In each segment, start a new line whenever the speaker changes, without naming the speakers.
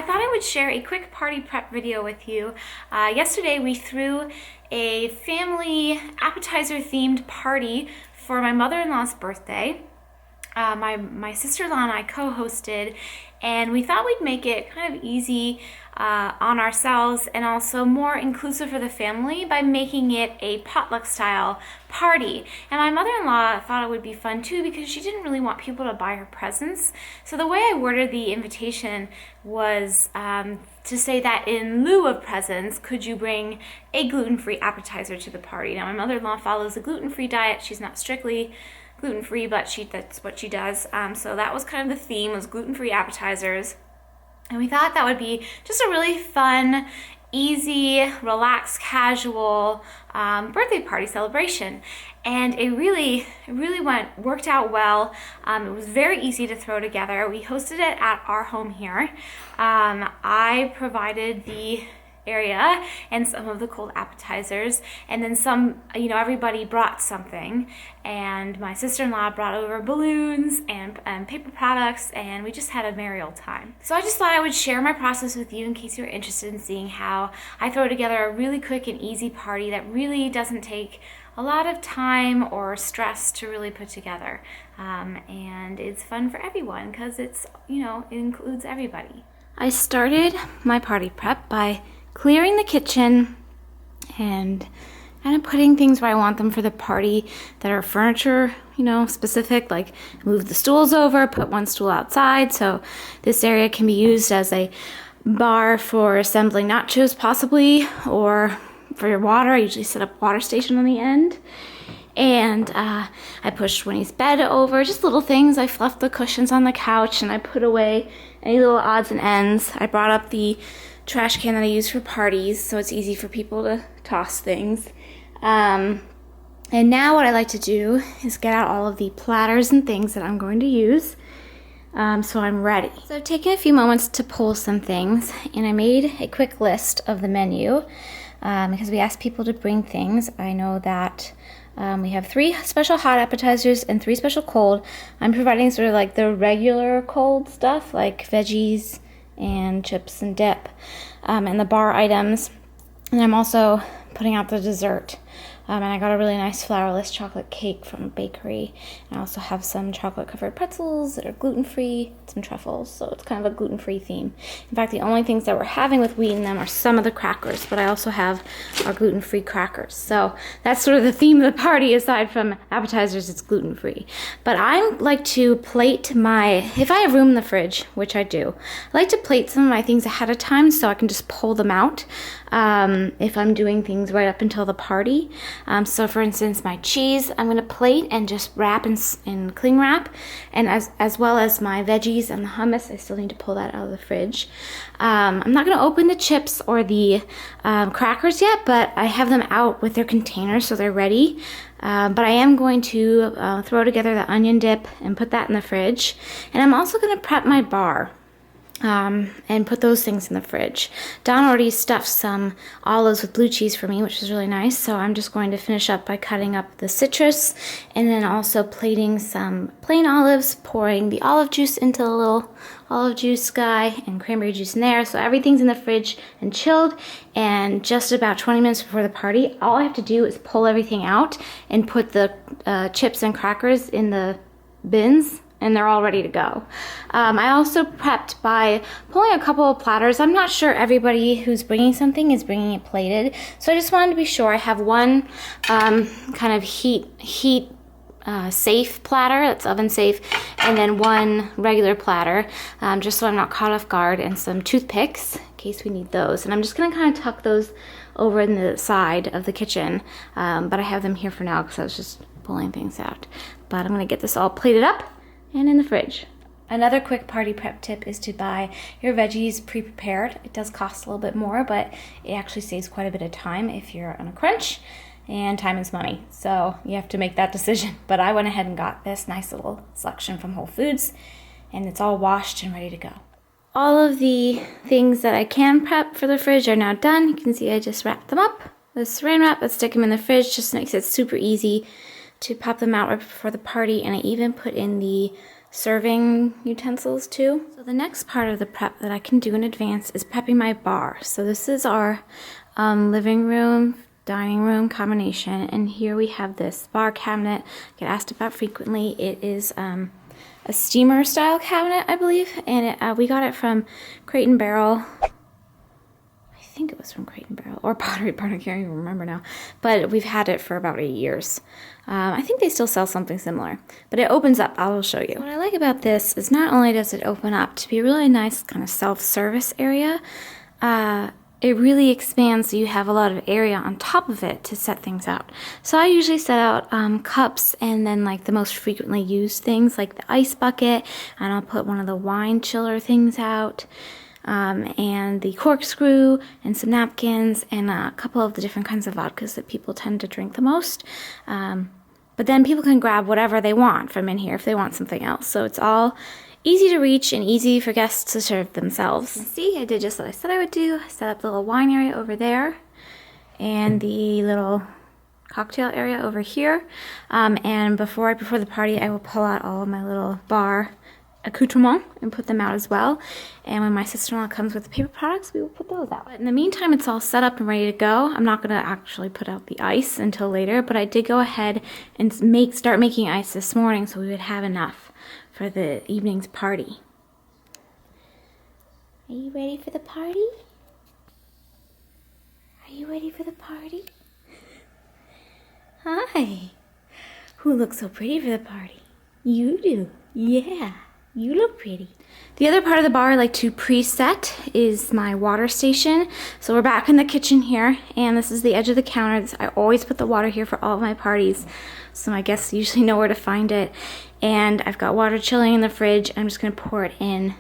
thought I would share a quick party prep video with you. Yesterday we threw a family appetizer themed party for my mother-in-law's birthday. My sister-in-law and I co-hosted, and we thought we'd make it kind of easy on ourselves and also more inclusive for the family by making it a potluck style party. And my mother-in-law thought it would be fun too because she didn't really want people to buy her presents. So the way I worded the invitation was to say that in lieu of presents, could you bring a gluten-free appetizer to the party? Now my mother-in-law follows a gluten-free diet. She's not strictly gluten-free, but that's what she does. So that was kind of the theme, was gluten-free appetizers. And we thought that would be just a really fun, easy, relaxed, casual birthday party celebration. And it really worked out well. It was very easy to throw together. We hosted it at our home here. I provided the area and some of the cold appetizers, and then some, everybody brought something, and my sister-in-law brought over balloons and paper products, and we just had a merry old time. So I just thought I would share my process with you in case you're interested in seeing how I throw together a really quick and easy party that really doesn't take a lot of time or stress to really put together, and it's fun for everyone because it includes everybody. I started my party prep by clearing the kitchen and kind of putting things where I want them for the party that are furniture, specific, like move the stools over, put one stool outside. So this area can be used as a bar for assembling nachos possibly, or for your water. I usually set up water station on the end. And I pushed Winnie's bed over, just little things. I fluffed the cushions on the couch and I put away any little odds and ends. I brought up the trash can that I use for parties, so it's easy for people to toss things. And now what I like to do is get out all of the platters and things that I'm going to use, so I'm ready. So I've taken a few moments to pull some things, and I made a quick list of the menu because we asked people to bring things. I know that we have 3 special hot appetizers and 3 special cold. I'm providing sort of like the regular cold stuff, like veggies and chips and dip, and the bar items. And I'm also putting out the dessert. And I got a really nice flourless chocolate cake from a bakery. And I also have some chocolate-covered pretzels that are gluten-free, some truffles, so it's kind of a gluten-free theme. In fact, the only things that we're having with wheat in them are some of the crackers, but I also have our gluten-free crackers. So that's sort of the theme of the party. Aside from appetizers, it's gluten-free. But I like to plate if I have room in the fridge, which I do, I like to plate some of my things ahead of time so I can just pull them out if I'm doing things right up until the party. So for instance, my cheese, I'm going to plate and just wrap in cling wrap, and as well as my veggies and the hummus, I still need to pull that out of the fridge. I'm not going to open the chips or the crackers yet, but I have them out with their containers so they're ready. But I am going to throw together the onion dip and put that in the fridge. And I'm also going to prep my bar. And put those things in the fridge. Don already stuffed some olives with blue cheese for me, which is really nice, so I'm just going to finish up by cutting up the citrus and then also plating some plain olives, pouring the olive juice into a little olive juice guy and cranberry juice in there. So everything's in the fridge and chilled, and just about 20 minutes before the party, all I have to do is pull everything out and put the chips and crackers in the bins, and they're all ready to go. I also prepped by pulling a couple of platters. I'm not sure everybody who's bringing something is bringing it plated, so I just wanted to be sure. I have one kind of heat safe platter that's oven safe, and then one regular platter, just so I'm not caught off guard, and some toothpicks in case we need those. And I'm just gonna kind of tuck those over in the side of the kitchen, but I have them here for now because I was just pulling things out. But I'm gonna get this all plated up and in the fridge. Another quick party prep tip is to buy your veggies pre-prepared. It does cost a little bit more, but it actually saves quite a bit of time if you're on a crunch, and time is money, so you have to make that decision. But I went ahead and got this nice little selection from Whole Foods, and it's all washed and ready to go. All of the things that I can prep for the fridge are now done. You can see I just wrapped them up with saran wrap. Let's stick them in the fridge, just makes it super easy to pop them out right before the party. And I even put in the serving utensils too. So the next part of the prep that I can do in advance is prepping my bar. So this is our living room, dining room combination, and here we have this bar cabinet I get asked about frequently. It is a steamer style cabinet, I believe, and we got it from Crate and Barrel. I think it was from Crate and Barrel or Pottery Barn, I can't even remember now, but we've had it for about 8 years. I think they still sell something similar, but it opens up. I will show you. What I like about this is not only does it open up to be a really nice kind of self-service area, it really expands so you have a lot of area on top of it to set things out. So I usually set out cups and then like the most frequently used things like the ice bucket, and I'll put one of the wine chiller things out. And the corkscrew and some napkins and a couple of the different kinds of vodkas that people tend to drink the most. But then people can grab whatever they want from in here if they want something else. So it's all easy to reach and easy for guests to serve themselves. See, I did just what I said I would do. I set up the little wine area over there and the little cocktail area over here. And before the party, I will pull out all of my little bar accoutrements and put them out as well. And when my sister-in-law comes with the paper products, we will put those out. But in the meantime, it's all set up and ready to go. I'm not going to actually put out the ice until later, but I did go ahead and start making ice this morning so we would have enough for the evening's party. Are you ready for the party? Are you ready for the party? Hi. Who looks so pretty for the party? You do. Yeah. You look pretty. The other part of the bar I like to preset is my water station. So we're back in the kitchen here, and this is the edge of the counter. I always put the water here for all of my parties, so my guests usually know where to find it. And I've got water chilling in the fridge. I'm just going to pour it in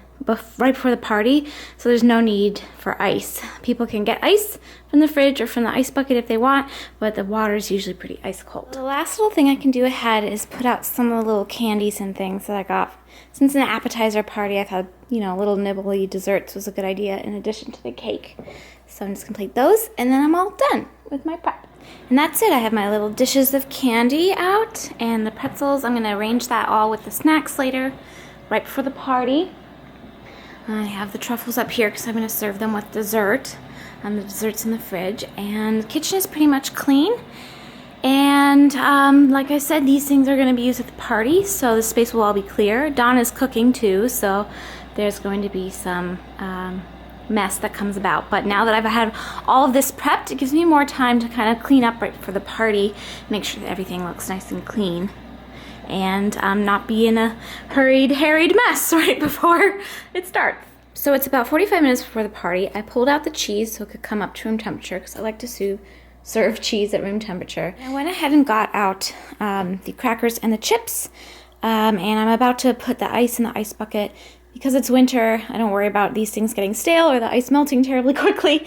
right before the party, so there's no need for ice. People can get ice from the fridge or from the ice bucket if they want, but the water is usually pretty ice cold. The last little thing I can do ahead is put out some of the little candies and things that I got. Since an appetizer party, I thought, little nibbly desserts was a good idea in addition to the cake. So I'm just gonna plate those, and then I'm all done with my prep. And that's it. I have my little dishes of candy out, and the pretzels. I'm gonna arrange that all with the snacks later, right before the party. I have the truffles up here because I'm going to serve them with dessert. The dessert's in the fridge. And the kitchen is pretty much clean. And like I said, these things are going to be used at the party, so the space will all be clear. Dawn is cooking too, so there's going to be some mess that comes about. But now that I've had all of this prepped, it gives me more time to kind of clean up right for the party, make sure that everything looks nice and clean, and not be in a hurried, harried mess right before it starts. So it's about 45 minutes before the party. I pulled out the cheese so it could come up to room temperature because I like to serve cheese at room temperature. I went ahead and got out the crackers and the chips, and I'm about to put the ice in the ice bucket. Because it's winter, I don't worry about these things getting stale or the ice melting terribly quickly.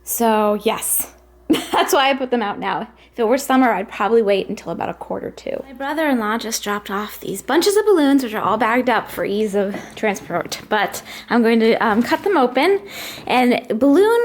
So yes, that's why I put them out now. If it were summer, I'd probably wait until about 1:45. My brother-in-law just dropped off these bunches of balloons, which are all bagged up for ease of transport. But I'm going to cut them open. And balloon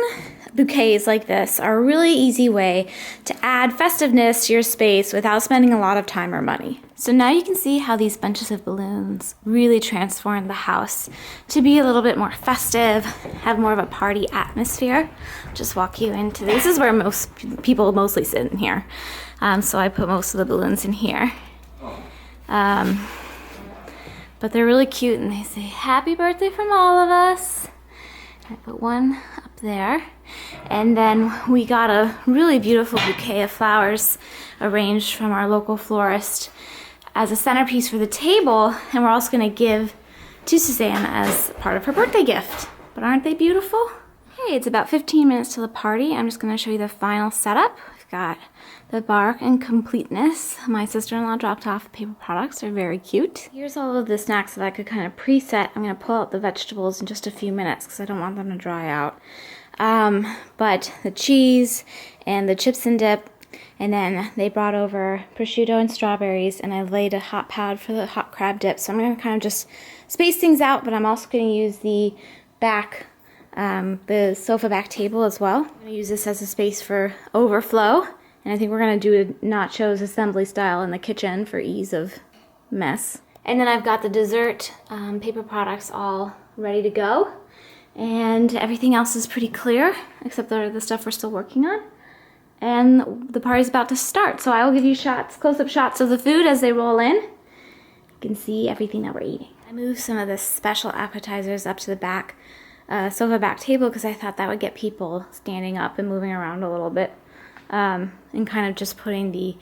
bouquets like this are a really easy way to add festiveness to your space without spending a lot of time or money. So now you can see how these bunches of balloons really transform the house to be a little bit more festive, have more of a party atmosphere. Just walk you into this. This is where most people mostly sit in here. So I put most of the balloons in here. But they're really cute, and they say, "Happy birthday from all of us." I put one up there. And then we got a really beautiful bouquet of flowers arranged from our local florist as a centerpiece for the table, and we're also going to give to Suzanne as part of her birthday gift. But aren't they beautiful? Okay, it's about 15 minutes to the party. I'm just going to show you the final setup. We've got the bar in completeness. My sister-in-law dropped off the paper products. They're very cute. Here's all of the snacks that I could kind of preset. I'm going to pull out the vegetables in just a few minutes because I don't want them to dry out. But the cheese and the chips and dip, and then they brought over prosciutto and strawberries, and I laid a hot pad for the hot crab dip. So I'm going to kind of just space things out, but I'm also going to use the sofa back table as well. I'm going to use this as a space for overflow, and I think we're going to do a nachos assembly style in the kitchen for ease of mess. And then I've got the dessert paper products all ready to go. And everything else is pretty clear, except the stuff we're still working on. And the party's about to start, so I will give you close-up shots of the food as they roll in. You can see everything that we're eating. I moved some of the special appetizers up to the back sofa back table because I thought that would get people standing up and moving around a little bit, and kind of just putting the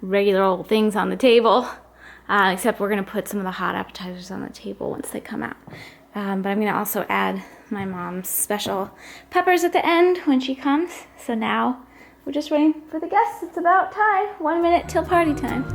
regular old things on the table. Except we're gonna put some of the hot appetizers on the table once they come out. But I'm gonna also add my mom's special peppers at the end when she comes. So now we're just waiting for the guests. It's about time. 1 minute till party time.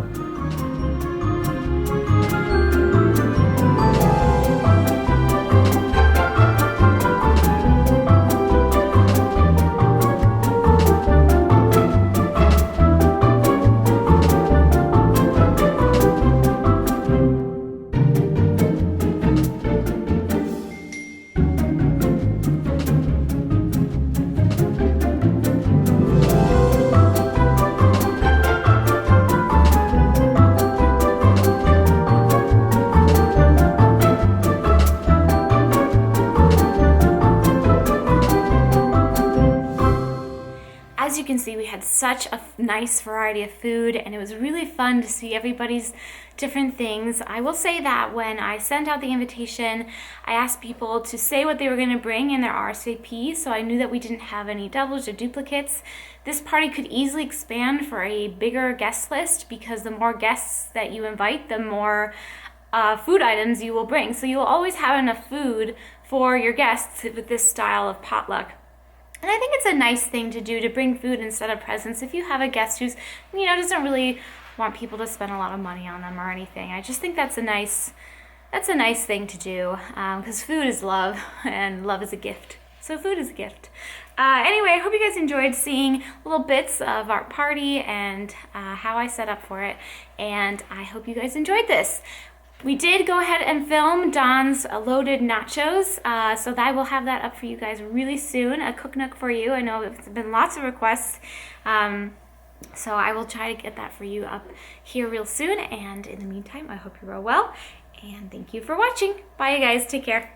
As you can see, we had such a nice variety of food, and it was really fun to see everybody's different things. I will say that when I sent out the invitation, I asked people to say what they were going to bring in their RSVP, so I knew that we didn't have any doubles or duplicates. This party could easily expand for a bigger guest list because the more guests that you invite, the more food items you will bring. So you will always have enough food for your guests with this style of potluck. And I think it's a nice thing to do, to bring food instead of presents. If you have a guest who's, doesn't really want people to spend a lot of money on them or anything, I just think that's a nice thing to do, because food is love, and love is a gift. So food is a gift. Anyway, I hope you guys enjoyed seeing little bits of our party and how I set up for it, and I hope you guys enjoyed this. We did go ahead and film Don's loaded nachos, so I will have that up for you guys really soon, a cook nook for you. I know it's been lots of requests, so I will try to get that for you up here real soon, and in the meantime, I hope you're all well, and thank you for watching. Bye, you guys. Take care.